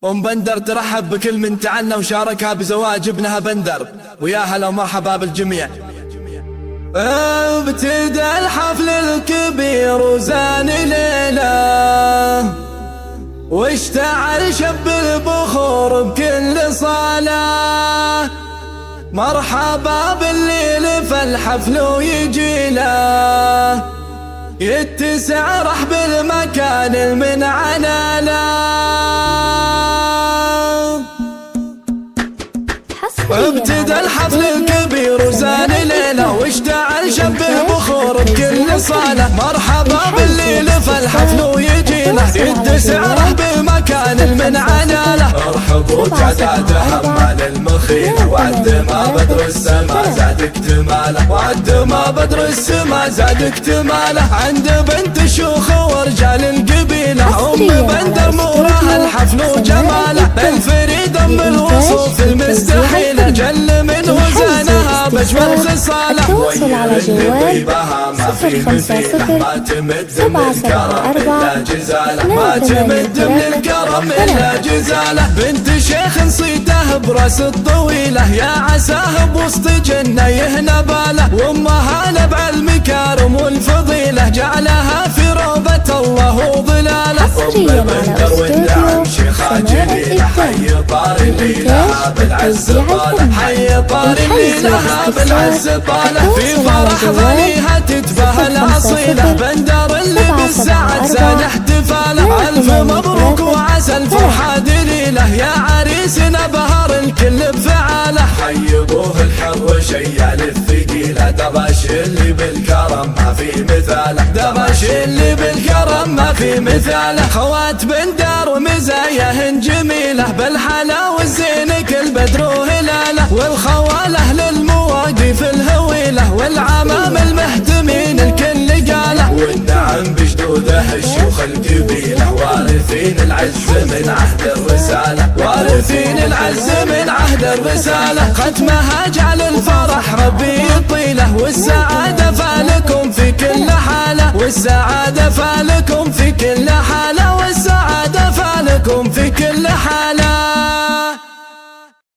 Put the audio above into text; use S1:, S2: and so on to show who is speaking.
S1: بندر ترحب بكل من تعلنا وشاركها بزواج ابنها بندر، ويا هلا ومرحبا بالجميع. ابتدى الحفل الكبير وزان ليله، واشتعل شب البخور بكل صاله. مرحبا بالليل فالحفل ويجي له، يتسع رحب المكان المنعنى له. ابتدى الحفل الكبير وزان ليله، واشتعل شب البخور بكل صاله. مرحبا بالليل فالحفل ويجي له، يتسع رحب المكان المنعنى له. ارحبوا تعداد حمال المخيل، وعد ما بدر السما زاد اكتماله، وعد ما بدر السما زاد اكتماله. عند بنت شيوخ ورجال القبيله، بندر موراها الحفل وجماله. الفريد ام الوصوف المستحيله، جل من وزنها بجمل خصاله.
S2: التواصل على جوال 050
S1: ما تمد من الكرم إلا جزاله، ما تمد من الكرم إلا جزاله. بنت شيخ صيته براس الطويلة، يا عساه بوسط جنة يهنى باله. وامها نبع المكارم والفضيلة، جعلها في روضة الله وظلاله.
S2: بندر
S1: والنعم شيخة جليلة، حي طار اللي لها بالعز طاله، حي طار اللي لها بالعز طاله. في فرح ظنيها تتباهى الأصيلة، بندر اللي بالسعد زان احتفاله. ألف مبروك وعسى الفرحة دليلة، يا عريسنا بهار الكل بفعاله. حيبوه الحر شيال الثقيلة، دبش اللي بالكرم ما في مثاله، دبش اللي بالكرم ما في مثاله. خوات بندر مزاياهن جميلة، بالحلا والزين كل بدر وهلاله. والخواله للمواقف الهويلة، والعمام المهتمين الكل قاله. والنعم بجدوده الشيوخ القبيلة، وارثين العز من عهد الرسالة، وارثين العز من عهد الرسالة. ختمها جعل الفرح ربي يطيله، والسعادة فالكم في كل حالة، والسعادة فالكم في كل